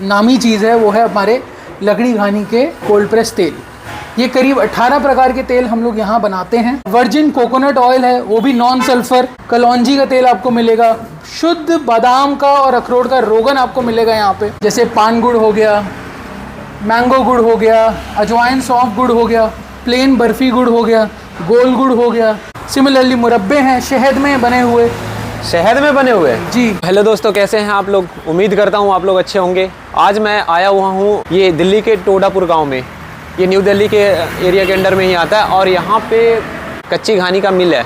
नामी चीज़ है वो है हमारे लकड़ी घानी के कोल्ड प्रेस तेल। ये करीब 18 प्रकार के तेल हम लोग यहाँ बनाते हैं। वर्जिन कोकोनट ऑयल है, वो भी नॉन सल्फर। कलौंजी का तेल आपको मिलेगा, शुद्ध बादाम का और अखरोट का रोगन आपको मिलेगा यहाँ पे। जैसे पान गुड़ हो गया, मैंगो गुड़ हो गया, अजवाइन सौंफ गुड़ हो गया, प्लेन बर्फी गुड़ हो गया, गोल गुड़ हो गया। सिमिलरली मुरब्बे हैं शहद में बने हुए। शहद में बने हुए जी। हेलो दोस्तों, कैसे हैं आप लोग? उम्मीद करता हूँ आप लोग अच्छे होंगे। आज मैं आया हुआ हूँ ये दिल्ली के टोडापुर गांव में। ये न्यू दिल्ली के एरिया के अंडर में ही आता है और यहाँ पे कच्ची घानी का मिल है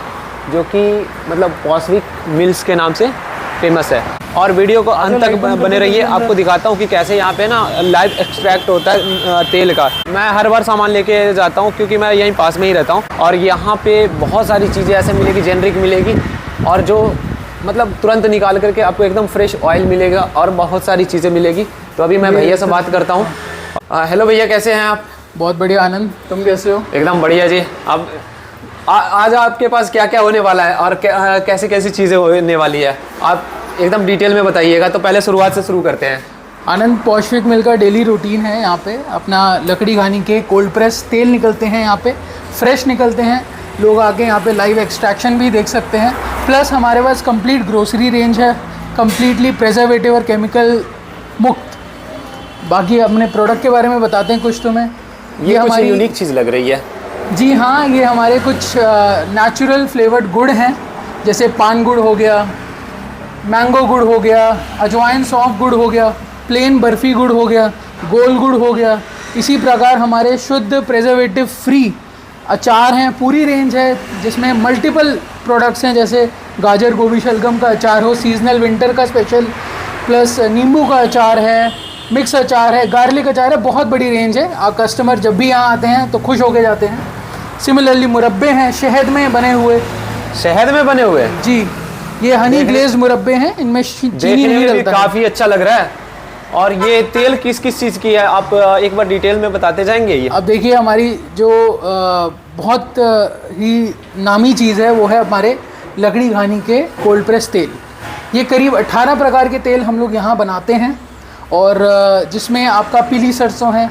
जो कि मतलब पॉस्विक मिल्स के नाम से फेमस है। और वीडियो को अंत तक बने रहिए, आपको दिखाता हूँ कि कैसे यहाँ पे ना लाइव एक्सट्रैक्ट होता है तेल का। मैं हर बार सामान लेके जाता हूँ क्योंकि मैं यहीं पास में ही रहता हूँ और यहाँ पे बहुत सारी चीज़ें ऐसे मिलेगी, जेनरिक मिलेगी और जो मतलब तुरंत निकाल करके आपको एकदम फ्रेश ऑयल मिलेगा और बहुत सारी चीज़ें मिलेगी। तो अभी मैं भैया से बात करता हूँ। हेलो भैया, कैसे हैं आप? बहुत बढ़िया आनंद, तुम कैसे हो? एकदम बढ़िया जी। अब आज आपके पास क्या क्या होने वाला है और कैसी कैसी चीज़ें होने वाली है, आप एकदम डिटेल में बताइएगा। तो पहले शुरुआत से शुरू करते हैं। आनंद, पॉस्विक मिल का डेली रूटीन है यहाँ पे। अपना लकड़ी घानी के कोल्ड प्रेस तेल निकलते हैं यहाँ पे, फ्रेश निकलते हैं। लोग आके यहाँ पे लाइव एक्सट्रैक्शन भी देख सकते हैं। प्लस हमारे पास कंप्लीट ग्रोसरी रेंज है, कम्प्लीटली प्रेजर्वेटिव और केमिकल मुक्त। बाकी अपने प्रोडक्ट के बारे में बताते हैं कुछ तुम्हें। ये हमारी यूनिक चीज़ लग रही है। जी हाँ, ये हमारे कुछ नेचुरल फ्लेवर्ड गुड़ हैं। जैसे पान गुड़ हो गया, मैंगो गुड़ हो गया, अजवाइन सौंफ गुड़ हो गया, प्लेन बर्फी गुड़ हो गया, गोल गुड़ हो गया। इसी प्रकार हमारे शुद्ध प्रेजर्वेटिव फ्री अचार हैं, पूरी रेंज है जिसमें मल्टीपल प्रोडक्ट्स हैं। जैसे गाजर गोभी शलगम का अचार हो, सीजनल विंटर का स्पेशल, प्लस नींबू का अचार है, मिक्स अचार है, गार्लिक अचार है। बहुत बड़ी रेंज है। आप कस्टमर जब भी यहाँ आते हैं तो खुश होके जाते हैं। सिमिलरली मुरब्बे हैं शहद में बने हुए। शहद में बने हुए? जी, ये हनी ग्लेज्ड मुरब्बे हैं, इनमें चीनी नहीं डलता। काफ़ी अच्छा लग रहा है। और ये तेल किस किस चीज़ की है, आप एक बार डिटेल में बताते जाएंगे? ये अब देखिए, हमारी जो बहुत ही नामी चीज़ है वो है हमारे लकड़ी घानी के कोल्ड प्रेस तेल। ये करीब 18 प्रकार के तेल हम लोग यहाँ बनाते हैं और जिसमें आपका पीली सरसों है,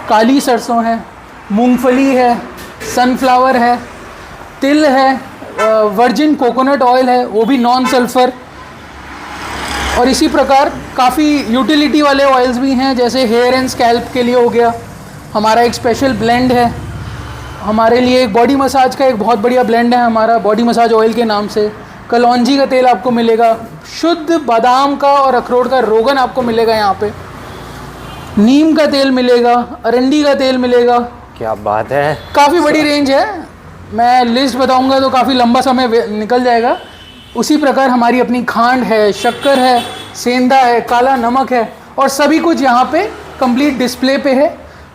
काली सरसों है, मूंगफली है, सनफ्लावर है, तिल है, वर्जिन कोकोनट ऑयल है, वो भी नॉन सल्फर। और इसी प्रकार काफ़ी यूटिलिटी वाले ऑयल्स भी हैं। जैसे हेयर एंड स्कैल्प के लिए हो गया, हमारा एक स्पेशल ब्लेंड है। हमारे लिए एक बॉडी मसाज का एक बहुत बढ़िया ब्लेंड है हमारा, बॉडी मसाज ऑयल के नाम से। कलौंजी का तेल आपको मिलेगा, शुद्ध बादाम का और अखरोट का रोगन आपको मिलेगा यहाँ पे। नीम का तेल मिलेगा, अरंडी का तेल मिलेगा। क्या बात है, काफ़ी बड़ी रेंज है। मैं लिस्ट बताऊँगा तो काफ़ी लंबा समय निकल जाएगा। उसी प्रकार हमारी अपनी खांड है, शक्कर है, सेंधा है, काला नमक है और सभी कुछ यहाँ पे कंप्लीट डिस्प्ले पे है।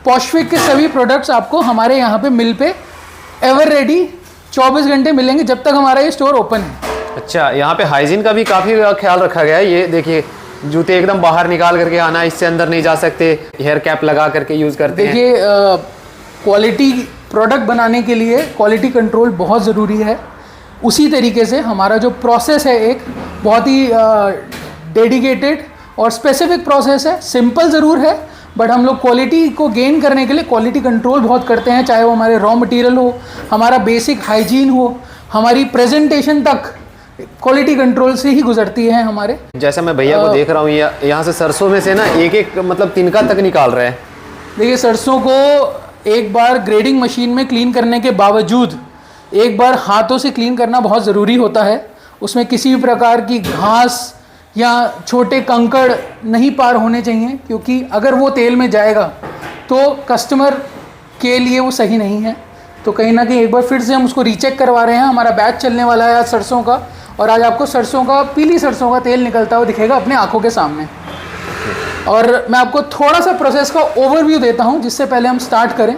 पॉस्विक के सभी प्रोडक्ट्स आपको हमारे यहाँ पे मिल पे एवर रेडी 24 घंटे मिलेंगे जब तक हमारा ये स्टोर ओपन है। अच्छा, यहाँ पे हाइजीन का भी काफ़ी ख्याल रखा गया है। ये देखिए, जूते एकदम बाहर निकाल करके आना, इससे अंदर नहीं जा सकते। हेयर कैप लगा करके यूज़ करते हैं। देखिए, क्वालिटी प्रोडक्ट बनाने के लिए क्वालिटी कंट्रोल बहुत ज़रूरी है। उसी तरीके से हमारा जो प्रोसेस है एक बहुत ही डेडिकेटेड और स्पेसिफिक प्रोसेस है। सिंपल ज़रूर है बट हम लोग क्वालिटी को गेन करने के लिए क्वालिटी कंट्रोल बहुत करते हैं। चाहे वो हमारे रॉ मटेरियल हो, हमारा बेसिक हाइजीन हो, हमारी प्रेजेंटेशन तक क्वालिटी कंट्रोल से ही गुजरती है हमारे। जैसे मैं भैया को देख रहा हूँ, यहाँ से सरसों में से ना एक एक मतलब तिनका तक निकाल रहे हैं। देखिए, सरसों को एक बार ग्रेडिंग मशीन में क्लीन करने के बावजूद एक बार हाथों से क्लीन करना बहुत ज़रूरी होता है। उसमें किसी भी प्रकार की घास या छोटे कंकड़ नहीं पार होने चाहिए, क्योंकि अगर वो तेल में जाएगा तो कस्टमर के लिए वो सही नहीं है। तो कहीं ना कहीं एक बार फिर से हम उसको रीचेक करवा रहे हैं। हमारा बैच चलने वाला है आज सरसों का, और आज आपको सरसों का, पीली सरसों का तेल निकलता हुआ दिखेगा अपने आँखों के सामने। और मैं आपको थोड़ा सा प्रोसेस का ओवरव्यू देता हूँ जिससे पहले हम स्टार्ट करें।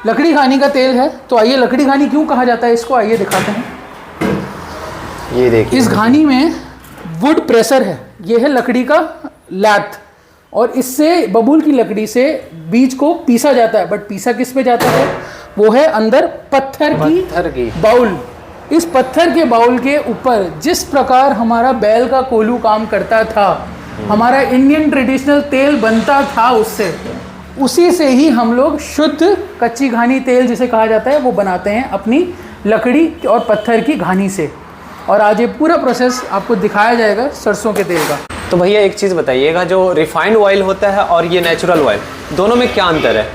लकड़ी घानी का तेल है, तो आइए, लकड़ी घानी क्यों कहा जाता है इसको, आइए दिखाते हैं। ये देखिए, इस घानी में वुड प्रेशर है। ये है लकड़ी का लैथ और इससे बबूल की लकड़ी से बीज को पीसा जाता है। बट पीसा किस पे जाता है? वो है अंदर पत्थर की बाउल। इस पत्थर के बाउल के ऊपर जिस प्रकार हमारा बैल का कोलू काम करता था, हमारा इंडियन ट्रेडिशनल तेल बनता था उससे, उसी से ही हम लोग शुद्ध कच्ची घानी तेल जिसे कहा जाता है वो बनाते हैं अपनी लकड़ी और पत्थर की घानी से। और आज ये पूरा प्रोसेस आपको दिखाया जाएगा सरसों के तेल का। तो भैया एक चीज़ बताइएगा, जो रिफाइंड ऑयल होता है और ये नेचुरल ऑयल, दोनों में क्या अंतर है?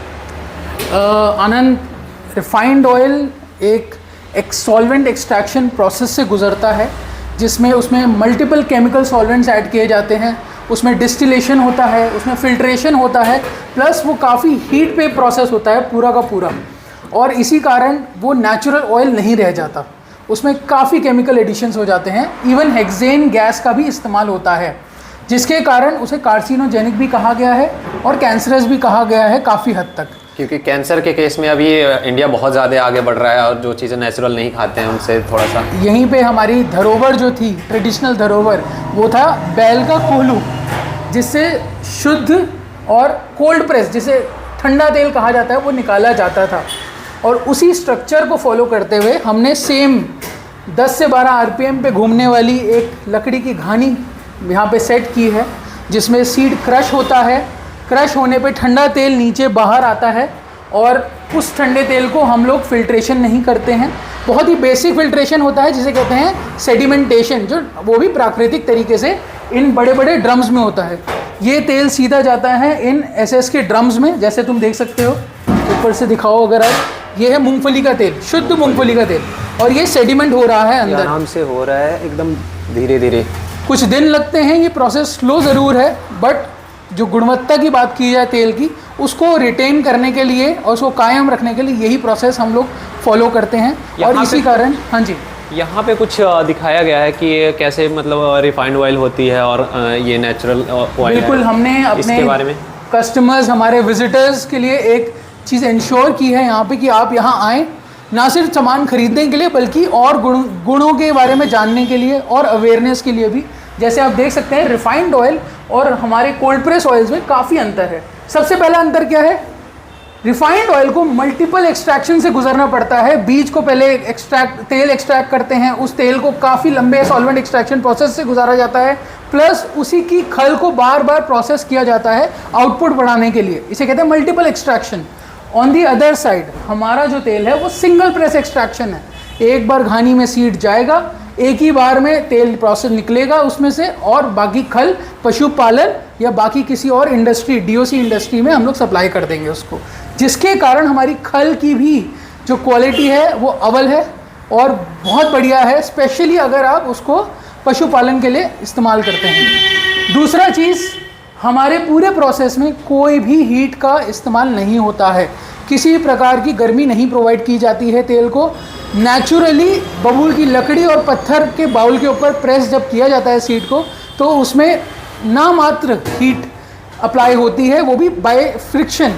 आनंद, रिफाइंड ऑयल एक सॉल्वेंट एक्सट्रैक्शन प्रोसेस से गुजरता है, जिसमें उसमें मल्टीपल केमिकल सॉल्वेंट्स ऐड किए जाते हैं, उसमें डिस्टिलेशन होता है, उसमें फिल्ट्रेशन होता है, प्लस वो काफ़ी हीट पे प्रोसेस होता है पूरा का पूरा, और इसी कारण वो नेचुरल ऑयल नहीं रह जाता, उसमें काफ़ी केमिकल एडिशंस हो जाते हैं। इवन हेक्सेन गैस का भी इस्तेमाल होता है, जिसके कारण उसे कार्सिनोजेनिक भी कहा गया है और कैंसरस भी कहा गया है काफ़ी हद तक। क्योंकि कैंसर के केस में अभी इंडिया बहुत ज़्यादा आगे बढ़ रहा है और जो चीज़ें नेचुरल नहीं खाते हैं उनसे थोड़ा सा। यहीं पे हमारी धरोहर जो थी, ट्रेडिशनल धरोहर, वो था बैल का कोल्हू, जिससे शुद्ध और कोल्ड प्रेस, जिसे ठंडा तेल कहा जाता है, वो निकाला जाता था। और उसी स्ट्रक्चर को फॉलो करते हुए हमने सेम 10 से 12 आरपीएम पे घूमने वाली एक लकड़ी की घानी यहाँ पे सेट की है, जिसमें सीड क्रश होता है। क्रश होने पे ठंडा तेल नीचे बाहर आता है और उस ठंडे तेल को हम लोग फिल्ट्रेशन नहीं करते हैं। बहुत ही बेसिक फिल्ट्रेशन होता है जिसे कहते हैं सेडिमेंटेशन, जो वो भी प्राकृतिक तरीके से इन बड़े बड़े ड्रम्स में होता है। ये तेल सीधा जाता है इन एसएस के ड्रम्स में, जैसे तुम देख सकते हो, ऊपर से दिखाओ अगर आप। ये है मूंगफली का तेल, शुद्ध मूंगफली का तेल, और ये सेडिमेंट हो रहा है अंदर, आराम से हो रहा है, एकदम धीरे धीरे। कुछ दिन लगते हैं, ये प्रोसेस स्लो ज़रूर है, बट जो गुणवत्ता की बात की जाए तेल की, उसको रिटेन करने के लिए और उसको कायम रखने के लिए यही प्रोसेस हम लोग फॉलो करते हैं। और इसी कारण, हाँ जी, यहाँ पे कुछ दिखाया गया है कि ये कैसे मतलब रिफाइंड ऑयल होती है और ये नेचुरल ऑयल। बिल्कुल, हमने अपने बारे में कस्टमर्स, हमारे विजिटर्स के लिए एक चीज़ इंश्योर की है यहाँ पे कि आप यहाँ आएँ ना सिर्फ सामान खरीदने के लिए, बल्कि और गुणों के बारे में जानने के लिए और अवेयरनेस के लिए भी। जैसे आप देख सकते हैं, रिफाइंड ऑयल और हमारे कोल्ड प्रेस ऑयल्स में काफ़ी अंतर है। सबसे पहला अंतर क्या है? रिफाइंड ऑयल को मल्टीपल एक्सट्रैक्शन से गुजरना पड़ता है। बीज को पहले तेल एक्सट्रैक्ट करते हैं, उस तेल को काफ़ी लंबे सॉल्वेंट एक्सट्रैक्शन प्रोसेस से गुजारा जाता है, प्लस उसी की खल को बार बार प्रोसेस किया जाता है आउटपुट बढ़ाने के लिए। इसे कहते हैं multiple extraction. On the other side हमारा जो तेल है वो सिंगल प्रेस एक्सट्रैक्शन है। एक बार घानी में सीड जाएगा, एक ही बार में तेल प्रोसेस निकलेगा उसमें से, और बाकी खल पशुपालन या बाकी किसी और इंडस्ट्री, डीओसी इंडस्ट्री में हम लोग सप्लाई कर देंगे उसको, जिसके कारण हमारी खल की भी जो क्वालिटी है वो अव्वल है और बहुत बढ़िया है, स्पेशली अगर आप उसको पशुपालन के लिए इस्तेमाल करते हैं। दूसरा चीज़, हमारे पूरे प्रोसेस में कोई भी हीट का इस्तेमाल नहीं होता है, किसी प्रकार की गर्मी नहीं प्रोवाइड की जाती है। तेल को नेचुरली बबूल की लकड़ी और पत्थर के बाउल के ऊपर प्रेस जब किया जाता है सीड को, तो उसमें नामात्र हीट अप्लाई होती है, वो भी बाय फ्रिक्शन।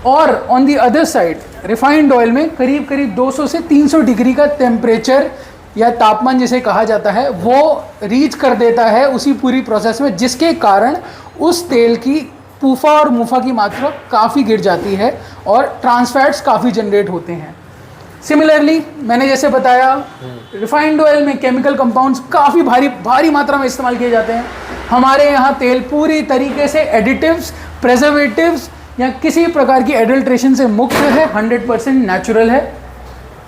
और on the other side refined oil में करीब करीब 200 से 300 डिग्री का टेम्परेचर या तापमान जिसे कहा जाता है वो रीच कर देता है उसी पूरी प्रोसेस में, जिसके कारण उस तेल की पूफा और मुफा की मात्रा काफ़ी गिर जाती है और ट्रांसफैट्स काफ़ी जनरेट होते हैं। सिमिलरली मैंने जैसे बताया, रिफाइंड ऑयल में केमिकल कंपाउंड्स काफ़ी भारी मात्रा में इस्तेमाल किए जाते हैं। हमारे यहाँ तेल पूरी तरीके से एडिटिव्स, प्रेजर्वेटिव्स या किसी प्रकार की एडल्ट्रेशन से मुक्त है, 100% नेचुरल है।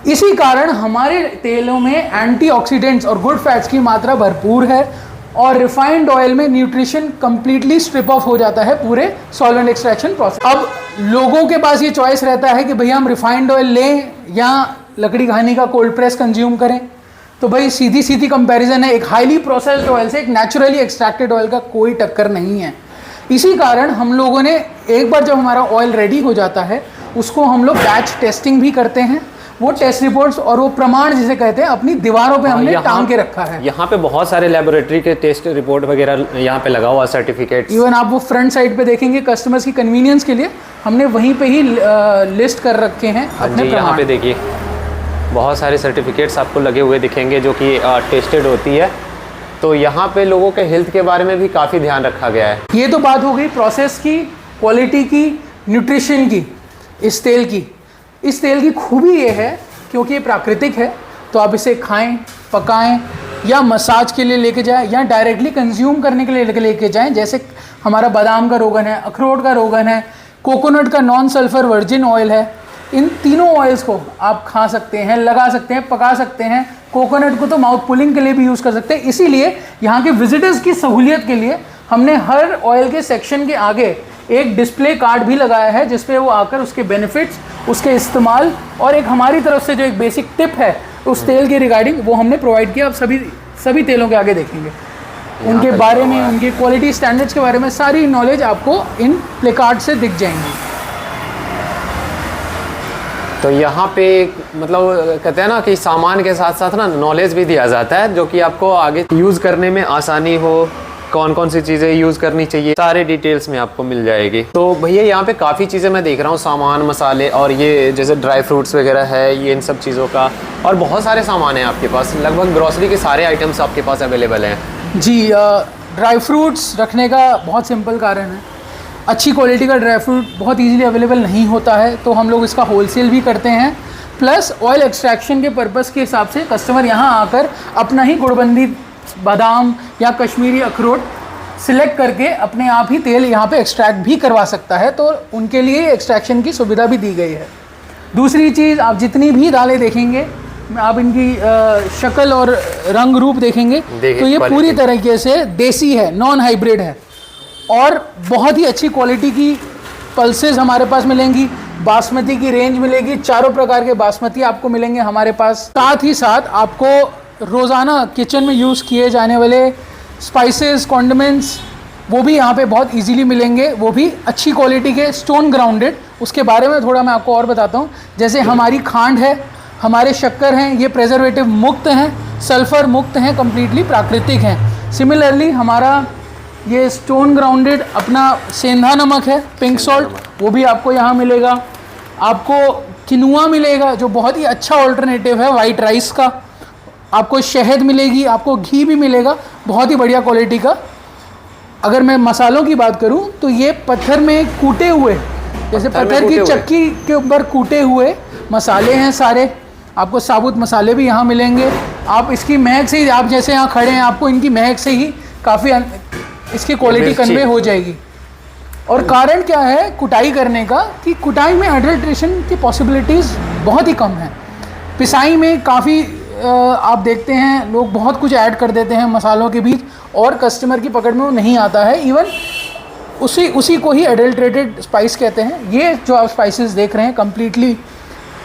इसी कारण हमारे तेलों में एंटीऑक्सीडेंट्स और गुड फैट्स की मात्रा भरपूर है, और रिफाइंड ऑयल में न्यूट्रिशन कंप्लीटली स्ट्रिप ऑफ हो जाता है पूरे सॉल्वेंट एक्सट्रैक्शन प्रोसेस। अब लोगों के पास ये चॉइस रहता है कि भैया हम रिफाइंड ऑयल लें या लकड़ी घानी का कोल्ड प्रेस कंज्यूम करें। तो भाई सीधी कंपैरिजन है, एक हाईली प्रोसेस्ड ऑयल से एक नेचुरली एक्सट्रैक्टेड ऑयल का कोई टक्कर नहीं है। इसी कारण हम लोगों ने एक बार जब हमारा ऑयल रेडी हो जाता है, उसको हम लोग बैच टेस्टिंग भी करते हैं। वो टेस्ट रिपोर्ट्स और वो प्रमाण जिसे कहते हैं अपनी दीवारों पे हमने टांग के रखा है। यहाँ पे बहुत सारे लेबोरेटरी के टेस्ट रिपोर्ट वगैरह यहाँ पे लगा हुआ, सर्टिफिकेट। इवन आप वो फ्रंट साइड पे देखेंगे, कस्टमर्स की कन्वीनियंस के लिए हमने वहीं पे ही लिस्ट कर रखे हैं अपने प्रमाण। यहाँ पे देखिए बहुत सारे सर्टिफिकेट्स आपको लगे हुए दिखेंगे जो कि टेस्टेड होती है। तो यहाँ पे लोगों के हेल्थ के बारे में भी काफ़ी ध्यान रखा गया है। ये तो बात हो गई प्रोसेस की, क्वालिटी की, न्यूट्रिशन की। इस तेल की खूबी ये है क्योंकि ये प्राकृतिक है, तो आप इसे खाएं, पकाएं, या मसाज के लिए लेके जाएं या डायरेक्टली कंज्यूम करने के लिए लेके जाएं, जैसे हमारा बादाम का रोगन है, अखरोट का रोगन है, कोकोनट का नॉन सल्फर वर्जिन ऑयल है, इन तीनों ऑयल्स को आप खा सकते हैं, लगा सकते हैं, पका सकते हैं। कोकोनट को तो माउथ पुलिंग के लिए भी यूज़ कर सकते हैं। इसीलिए यहाँ के विजिटर्स की सहूलियत के लिए हमने हर ऑयल के सेक्शन के आगे एक डिस्प्ले कार्ड भी लगाया है, जिसपे वो आकर उसके बेनिफिट्स, उसके इस्तेमाल और एक हमारी तरफ से जो एक बेसिक टिप है उस तेल के रिगार्डिंग वो हमने प्रोवाइड किया। आप सभी तेलों के आगे देखेंगे, उनके बारे में, उनके क्वालिटी स्टैंडर्ड्स के बारे में सारी नॉलेज आपको इन प्ले कार्ड से दिख जाएंगी। तो यहाँ पे मतलब कहते हैं ना कि सामान के साथ साथ ना नॉलेज भी दिया जाता है, जो कि आपको आगे यूज़ करने में आसानी हो, कौन कौन सी चीज़ें यूज़ करनी चाहिए, सारे डिटेल्स में आपको मिल जाएगी। तो भैया यहाँ पे काफ़ी चीज़ें मैं देख रहा हूँ, सामान, मसाले और ये जैसे ड्राई फ्रूट्स वगैरह है, ये इन सब चीज़ों का, और बहुत सारे सामान हैं आपके पास। लगभग ग्रॉसरी के सारे आइटम्स आपके पास अवेलेबल हैं। जी, ड्राई फ्रूट्स रखने का बहुत सिंपल कारण है, अच्छी क्वालिटी का ड्राई फ्रूट बहुत इजीली अवेलेबल नहीं होता है, तो हम लोग इसका होलसेल भी करते हैं। प्लस ऑयल एक्सट्रैक्शन के पर्पस के हिसाब से कस्टमर यहाँ आकर अपना ही गुड़बंदी बादाम या कश्मीरी अखरोट सिलेक्ट करके अपने आप ही तेल यहाँ पे एक्सट्रैक्ट भी करवा सकता है, तो उनके लिए एक्सट्रैक्शन की सुविधा भी दी गई है। दूसरी चीज़, आप जितनी भी दालें देखेंगे, आप इनकी शक्ल और रंग रूप देखेंगे तो ये पूरी तरीके से देसी है, नॉन हाइब्रिड है, और बहुत ही अच्छी क्वालिटी की पल्सेस हमारे पास मिलेंगी। बासमती की रेंज मिलेगी, चारों प्रकार के बासमती आपको मिलेंगे हमारे पास। साथ ही साथ आपको रोज़ाना किचन में यूज़ किए जाने वाले स्पाइसेस, कॉन्डिमेंट्स, वो भी यहाँ पे बहुत इजीली मिलेंगे, वो भी अच्छी क्वालिटी के, स्टोन ग्राउंडेड। उसके बारे में थोड़ा मैं आपको और बताता हूँ। जैसे हमारी खांड है, हमारे शक्कर हैं, ये प्रेजर्वेटिव मुक्त हैं, सल्फ़र मुक्त हैं, कम्प्लीटली प्राकृतिक हैं। सिमिलरली हमारा ये स्टोन ग्राउंडेड अपना सेंधा नमक है, पिंक सॉल्ट, वो भी आपको यहाँ मिलेगा। आपको किनुआ मिलेगा जो बहुत ही अच्छा ऑल्टरनेटिव है वाइट राइस का। आपको शहद मिलेगी, आपको घी भी मिलेगा बहुत ही बढ़िया क्वालिटी का। अगर मैं मसालों की बात करूं तो ये पत्थर में कूटे हुए, जैसे पत्थर की चक्की के ऊपर कूटे हुए मसाले हैं सारे। आपको साबुत मसाले भी यहाँ मिलेंगे। आप इसकी महक से ही, आप जैसे यहाँ खड़े हैं, आपको इनकी महक से ही काफ़ी इसकी क्वालिटी कन्वे हो जाएगी। और कारण क्या है कुटाई करने का, कि कुटाई में अडल्ट्रेशन की पॉसिबिलिटीज़ बहुत ही कम है। पिसाई में काफ़ी आप देखते हैं लोग बहुत कुछ ऐड कर देते हैं मसालों के बीच, और कस्टमर की पकड़ में वो नहीं आता है। इवन उसी को ही एडल्ट्रेटेड स्पाइस कहते हैं। ये जो आप स्पाइसेस देख रहे हैं completely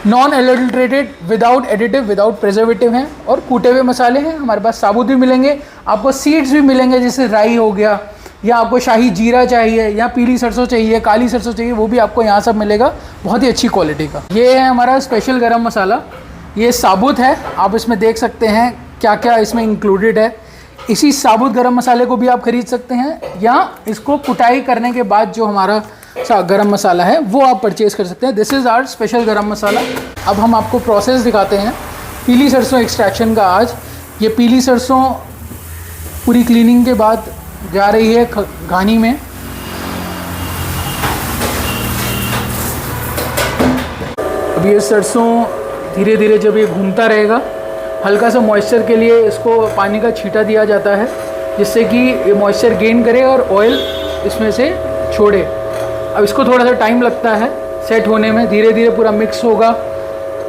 non adulterated, without additive, without preservative हैं, और कूटे हुए मसाले हैं। हमारे पास साबुत भी मिलेंगे, आपको सीड्स भी मिलेंगे, जैसे राई हो गया, या आपको शाही जीरा चाहिए, या पीली सरसों चाहिए, काली सरसों चाहिए, वो भी आपको यहाँ सब मिलेगा बहुत ही अच्छी क्वालिटी का। ये है हमारा स्पेशल गरम मसाला, ये साबुत है। आप इसमें देख सकते हैं क्या क्या इसमें इंक्लूडेड है। इसी साबुत गरम मसाले को भी आप खरीद सकते हैं, या इसको कुटाई करने के बाद जो हमारा गरम मसाला है वो आप परचेज़ कर सकते हैं। दिस इज़ आवर स्पेशल गरम मसाला। अब हम आपको प्रोसेस दिखाते हैं पीली सरसों एक्सट्रैक्शन का। आज ये पीली सरसों पूरी क्लीनिंग के बाद जा रही है घानी में। अब ये सरसों धीरे धीरे जब ये घूमता रहेगा, हल्का सा मॉइस्चर के लिए इसको पानी का छींटा दिया जाता है, जिससे कि ये मॉइस्चर गेन करे और ऑयल इसमें से छोड़े। अब इसको थोड़ा सा टाइम लगता है सेट होने में, धीरे धीरे पूरा मिक्स होगा,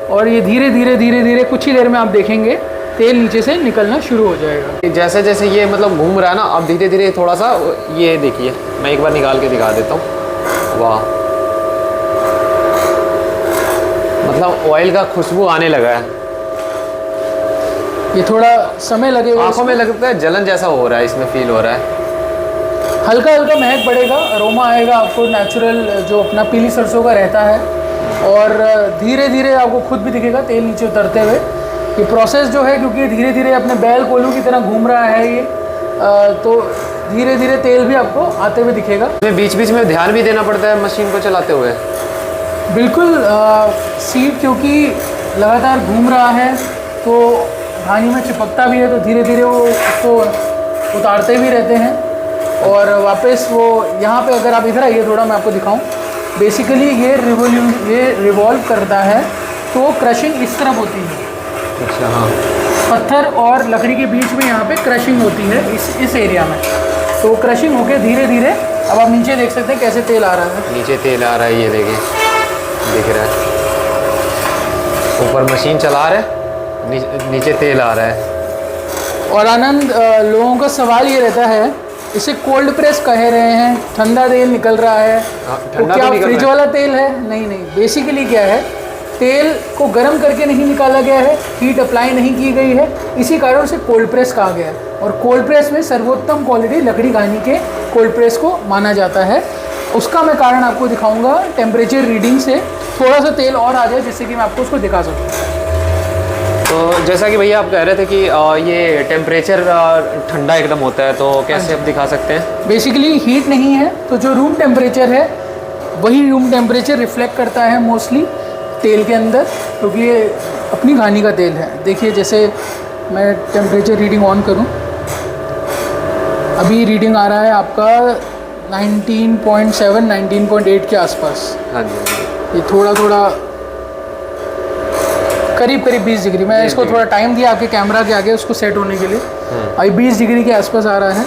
और ये धीरे धीरे कुछ ही देर में आप देखेंगे तेल नीचे से निकलना शुरू हो जाएगा। जैसे जैसे ये मतलब घूम रहा है ना, अब धीरे धीरे थोड़ा सा, ये देखिए मैं एक बार निकाल के दिखा देता हूँ। वाह, मतलब ऑयल का खुशबू आने लगा है। ये थोड़ा समय लगेगा, आंखों में लगता है जलन जैसा हो रहा है, इसमें फील हो रहा है। हल्का हल्का महक पड़ेगा, अरोमा आएगा आपको नेचुरल जो अपना पीली सरसों का रहता है, और धीरे धीरे आपको खुद भी दिखेगा तेल नीचे उतरते हुए। ये प्रोसेस जो है, क्योंकि धीरे धीरे अपने बैल कोल्हू की तरह घूम रहा है ये, तो धीरे धीरे तेल भी आपको आते हुए दिखेगा। बीच बीच में ध्यान भी देना पड़ता है मशीन को चलाते हुए। बिल्कुल, सीट क्योंकि लगातार घूम रहा है तो घानी में चिपकता भी है, तो धीरे धीरे वो उसको उतारते भी रहते हैं, और वापस वो यहाँ पे, अगर आप इधर आइए थोड़ा मैं आपको दिखाऊं। बेसिकली ये रिवॉल्व करता है, तो क्रशिंग इस तरफ होती है। अच्छा, हाँ। पत्थर और लकड़ी के बीच में यहाँ पे क्रशिंग होती है इस एरिया में। तो क्रशिंग होके धीरे धीरे अब आप नीचे देख सकते हैं कैसे तेल आ रहा है। नीचे तेल आ रहा है, ये देखिए दिख रहा है। ऊपर मशीन चला रहे हैं, नीचे तेल आ रहा है। और आनंद, लोगों का सवाल ये रहता है, इसे कोल्ड प्रेस कह रहे हैं, ठंडा तेल निकल रहा है, तो क्या फ्रिज वाला तेल है? नहीं नहीं, बेसिकली क्या है, तेल को गर्म करके नहीं निकाला गया है, हीट अप्लाई नहीं की गई है, इसी कारण से कोल्ड प्रेस कहा गया है। और कोल्ड प्रेस में सर्वोत्तम क्वालिटी लकड़ी घानी के कोल्ड प्रेस को माना जाता है। उसका मैं कारण आपको दिखाऊंगा टेम्परेचर रीडिंग से। थोड़ा सा तेल और आ जाए जिससे कि मैं आपको उसको दिखा सकूँ। तो जैसा कि भैया आप कह रहे थे कि ये टेम्परेचर ठंडा एकदम होता है, तो कैसे आप दिखा सकते हैं? बेसिकली हीट नहीं है, तो जो रूम टेम्परेचर है वही रूम टेम्परेचर रिफ्लेक्ट करता है मोस्टली तेल के अंदर, क्योंकि ये अपनी घानी का तेल है। देखिए, जैसे मैं टेम्परेचर रीडिंग ऑन करूं, अभी रीडिंग आ रहा है आपका 19.7 19.8 के आसपास। हाँ जी। ये थोड़ा थोड़ा करीब 20 डिग्री। मैं इसको थोड़ा टाइम दिया आपके कैमरा के आगे उसको सेट होने के लिए। अभी 20 डिग्री के आसपास आ रहा है।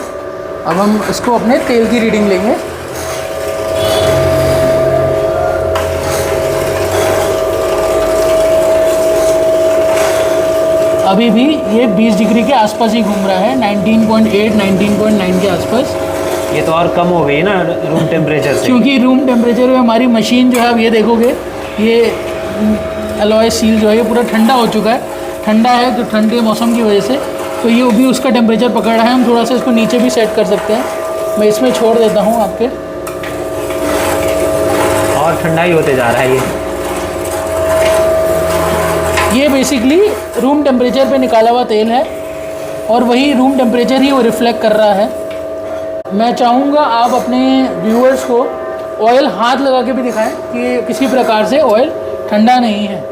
अब हम इसको अपने तेल की रीडिंग लेंगे। अभी भी ये 20 डिग्री के आसपास ही घूम रहा है, 19.8 19.9 के आसपास। ये तो और कम हो गई ना रूम टेम्परेचर से, क्योंकि रूम टेम्परेचर में हमारी मशीन जो है, आप ये देखोगे, ये एलॉय स्टील जो है ये पूरा ठंडा हो चुका है। ठंडा है तो ठंडे मौसम की वजह से, तो ये भी उसका टेम्परेचर पकड़ रहा है। हम थोड़ा सा इसको नीचे भी सेट कर सकते हैं। मैं इसमें छोड़ देता हूँ आपके, और ठंडा ही होते जा रहा है ये बेसिकली रूम टेम्परेचर पे निकाला हुआ तेल है और वही रूम टेम्परेचर ही वो रिफ्लेक्ट कर रहा है। मैं चाहूँगा आप अपने व्यूअर्स को ऑयल हाथ लगा के भी दिखाएं कि किसी प्रकार से ऑयल ठंडा नहीं है।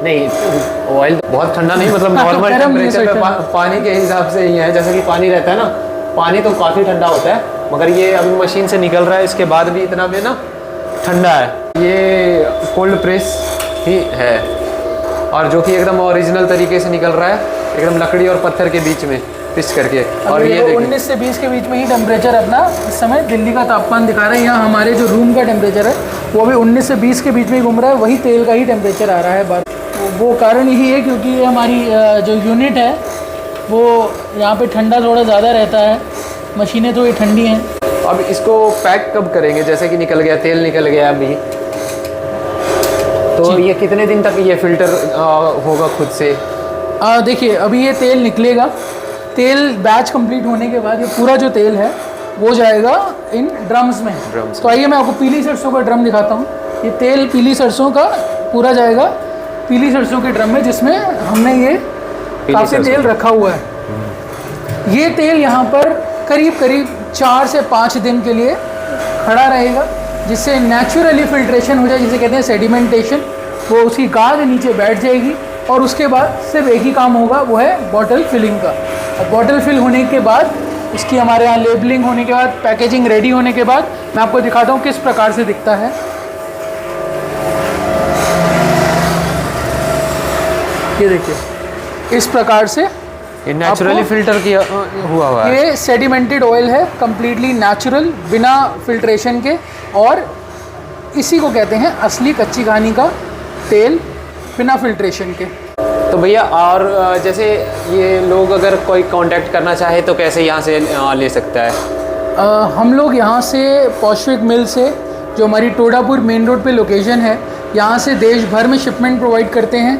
नहीं, ऑयल बहुत ठंडा नहीं, मतलब नॉर्मल टेम्परेचर पे पानी के हिसाब से ही है। जैसे कि पानी रहता है ना, पानी तो काफ़ी ठंडा होता है, मगर ये अभी मशीन से निकल रहा है, इसके बाद भी इतना भी ना ठंडा है। ये कोल्ड प्रेस ही है, और जो कि एकदम ओरिजिनल तरीके से निकल रहा है, एकदम लकड़ी और पत्थर के बीच में पिस करके। और ये 19 से 20 के बीच में ही टेम्परेचर अपना इस समय दिल्ली का तापमान दिखा रहा है। यहाँ हमारे जो रूम का टेम्परेचर है वो भी 19 से 20 के बीच में ही घूम रहा है, वही तेल का ही टेम्परेचर आ रहा है बार। वो कारण यही है क्योंकि ये हमारी जो यूनिट है वो यहाँ पे ठंडा थोड़ा ज़्यादा रहता है, मशीनें तो ये ठंडी हैं। अब इसको पैक कब करेंगे? जैसे कि निकल गया, तेल निकल गया अभी, तो ये कितने दिन तक ये फिल्टर होगा खुद से? देखिए, अभी ये तेल निकलेगा। तेल बैच कंप्लीट होने के बाद ये पूरा जो तेल है वो जाएगा इन ड्रम्स में। तो आइए मैं आपको पीली सरसों का ड्रम दिखाता हूँ। ये तेल पीली सरसों का पूरा जाएगा पीली सरसों के ड्रम में, जिसमें हमने ये काफ़ी तेल रखा हुआ है। ये तेल यहाँ पर करीब 4 से 5 दिन के लिए खड़ा रहेगा, जिससे नेचुरली फिल्ट्रेशन हो जाए, जिसे कहते हैं सेडिमेंटेशन। वो उसकी गाद नीचे बैठ जाएगी और उसके बाद सिर्फ एक ही काम होगा, वो है बॉटल फिलिंग का। और बॉटल फिल होने के बाद, इसकी हमारे यहाँ लेबलिंग होने के बाद, पैकेजिंग रेडी होने के बाद, मैं आपको दिखाता हूँ किस प्रकार से दिखता है। ये देखिए, इस प्रकार से ये नेचुरली फिल्टर किया हुआ है। ये सेडिमेंटेड ऑयल है, कम्प्लीटली नेचुरल, बिना फिल्ट्रेशन के, और इसी को कहते हैं असली कच्ची घानी का तेल, बिना फिल्ट्रेशन के। तो भैया, और जैसे ये लोग अगर कोई कांटेक्ट करना चाहे तो कैसे यहाँ से ले सकता है? हम लोग यहाँ से पॉशविक मिल से, जो हमारी टोडापुर मेन रोड पे लोकेशन है, यहाँ से देश भर में शिपमेंट प्रोवाइड करते हैं।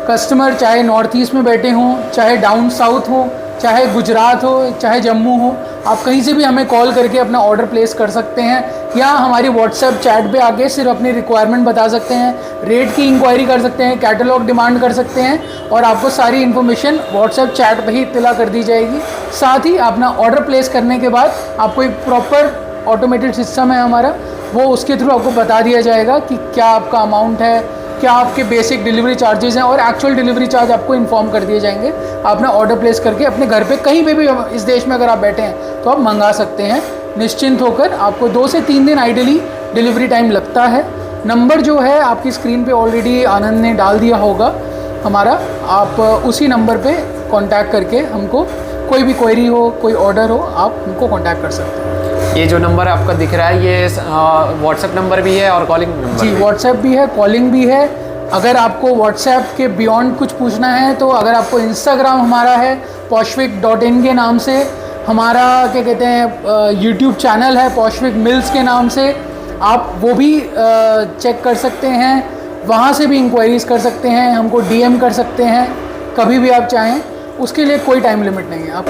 कस्टमर चाहे नॉर्थ ईस्ट में बैठे हों, चाहे डाउन साउथ हो, चाहे गुजरात हो, चाहे जम्मू हो, आप कहीं से भी हमें कॉल करके अपना ऑर्डर प्लेस कर सकते हैं, या हमारी व्हाट्सएप चैट पे आके सिर्फ अपनी रिक्वायरमेंट बता सकते हैं, रेट की इंक्वायरी कर सकते हैं, कैटलॉग डिमांड कर सकते हैं, और आपको सारी इन्फॉर्मेशन व्हाट्सएप चैट पे ही इत्तला कर दी जाएगी। साथ ही अपना ऑर्डर प्लेस करने के बाद आपको एक प्रॉपर ऑटोमेटेड सिस्टम है हमारा, वो उसके थ्रू आपको बता दिया जाएगा कि क्या आपका अमाउंट है, क्या आपके बेसिक डिलीवरी चार्जेस हैं, और एक्चुअल डिलीवरी चार्ज आपको इन्फॉर्म कर दिए जाएंगे। आप अपना ऑर्डर प्लेस करके अपने घर पे कहीं पे भी इस देश में अगर आप बैठे हैं तो आप मंगा सकते हैं निश्चिंत होकर। आपको 2 से 3 दिन आइडियली डिलीवरी टाइम लगता है। नंबर जो है आपकी स्क्रीन पे ऑलरेडी आनंद ने डाल दिया होगा हमारा, आप उसी नंबर पे कांटेक्ट करके हमको कोई भी क्वेरी हो, कोई ऑर्डर हो, आप हमको कांटेक्ट कर सकते हैं। ये जो नंबर आपका दिख रहा है ये व्हाट्सएप नंबर भी है और कॉलिंग नंबर जी, भी? व्हाट्सएप भी है, कॉलिंग भी है। अगर आपको व्हाट्सएप के बियॉन्ड कुछ पूछना है तो अगर आपको इंस्टाग्राम हमारा है poshvik.in के नाम से, हमारा क्या कहते हैं यूट्यूब चैनल है पोशविक मिल्स के नाम से, आप वो भी चेक कर सकते हैं, वहाँ से भी इंक्वायरीज़ कर सकते हैं, हमको डीएम कर सकते हैं कभी भी आप चाहें, उसके लिए कोई टाइम लिमिट नहीं है। आप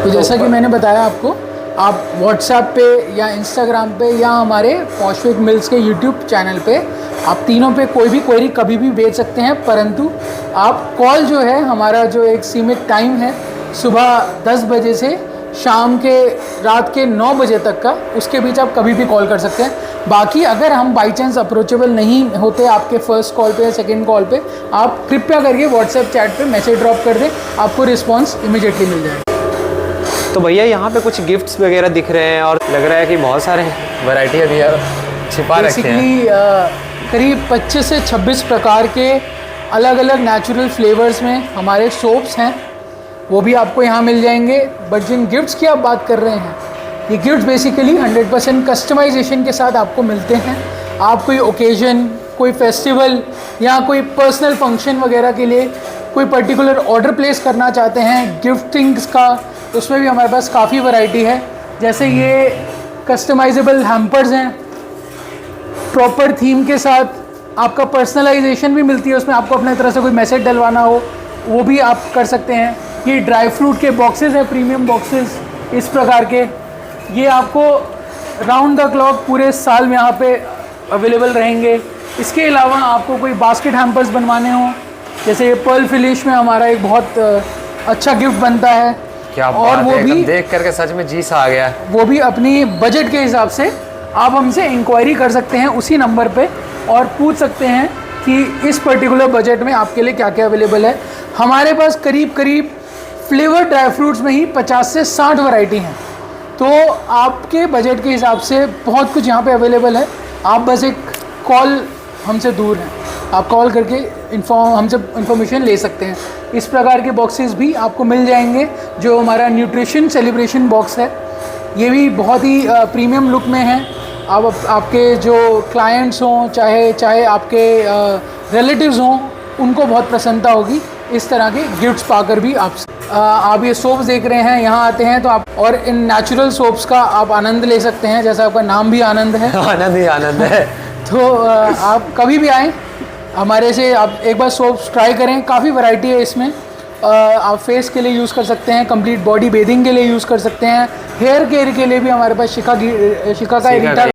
तो जैसा कि मैंने बताया आपको, आप व्हाट्सएप पे या इंस्टाग्राम पे या हमारे पोशविक मिल्स के यूट्यूब चैनल पे आप तीनों पे कोई भी क्वेरी कभी भी भेज सकते हैं, परंतु आप कॉल जो है, हमारा जो एक सीमित टाइम है सुबह 10 बजे से शाम के रात के 9 बजे तक का, उसके बीच आप कभी भी कॉल कर सकते हैं। बाकी अगर हम बाई चांस अप्रोचेबल नहीं होते आपके फर्स्ट कॉल पे या सेकंड कॉल पे, आप कृपया करके व्हाट्सएप चैट पे मैसेज ड्रॉप कर दें, आपको रिस्पांस इमीडिएटली मिल जाएगा। तो भैया यहाँ पे कुछ गिफ्ट्स वगैरह दिख रहे हैं और लग रहा है कि बहुत सारे वैरायटी अभी छिपा रखे हैं। बेसिकली करीब 25 से 26 प्रकार के अलग अलग नेचुरल फ्लेवर्स में हमारे सोप्स हैं, वो भी आपको यहाँ मिल जाएंगे। बट जिन गिफ्ट्स की आप बात कर रहे हैं, ये गिफ्ट्स बेसिकली 100% कस्टमाइजेशन के साथ आपको मिलते हैं। आप कोई ओकेजन, कोई फेस्टिवल या कोई पर्सनल फंक्शन वगैरह के लिए कोई पर्टिकुलर ऑर्डर प्लेस करना चाहते हैं गिफ्टिंग्स का, उसमें भी हमारे पास काफ़ी वैरायटी है। जैसे ये कस्टमाइजेबल हैम्पर्स हैं, प्रॉपर थीम के साथ, आपका पर्सनलाइजेशन भी मिलती है उसमें, आपको अपने तरह से कोई मैसेज डलवाना हो वो भी आप कर सकते हैं। ये ड्राई फ्रूट के बॉक्सेस हैं, प्रीमियम बॉक्सेस इस प्रकार के, ये आपको राउंड द क्लॉक पूरे साल में यहाँ पे अवेलेबल रहेंगे। इसके अलावा आपको कोई बास्केट हैम्पर्स बनवाने हो, जैसे ये पर्ल फिनिश में हमारा एक बहुत अच्छा गिफ्ट बनता है, क्या और बात वो है, भी देख करके सच में जी सा आ गया। वो भी अपनी बजट के हिसाब से आप हमसे इंक्वायरी कर सकते हैं उसी नंबर पे और पूछ सकते हैं कि इस पर्टिकुलर बजट में आपके लिए क्या क्या अवेलेबल है। हमारे पास करीब फ्लेवर ड्राई फ्रूट्स में ही 50 से 60 वैरायटी हैं, तो आपके बजट के हिसाब से बहुत कुछ यहाँ पे अवेलेबल है। आप बस एक कॉल हमसे दूर हैं, आप कॉल करके हमसे इन्फॉर्मेशन ले सकते हैं। इस प्रकार के बॉक्सेस भी आपको मिल जाएंगे। जो हमारा न्यूट्रिशन सेलिब्रेशन बॉक्स है, ये भी बहुत ही प्रीमियम लुक में है। आपके जो क्लाइंट्स हों, चाहे आपके रिलेटिव्स हों, उनको बहुत प्रसन्नता होगी इस तरह के गिफ्ट्स पाकर भी। आप ये सोप्स देख रहे हैं, यहाँ आते हैं तो आप और इन नेचुरल सोप्स का आप आनंद ले सकते हैं, जैसा आपका नाम भी आनंद है। आनंद ही आनंद है। तो आप कभी भी आएँ हमारे से, आप एक बार सोप्स ट्राई करें, काफ़ी वैरायटी है इसमें। आप फेस के लिए यूज़ कर सकते हैं, कंप्लीट बॉडी बेदिंग के लिए यूज़ कर सकते हैं, हेयर केयर के लिए भी हमारे पास शिका का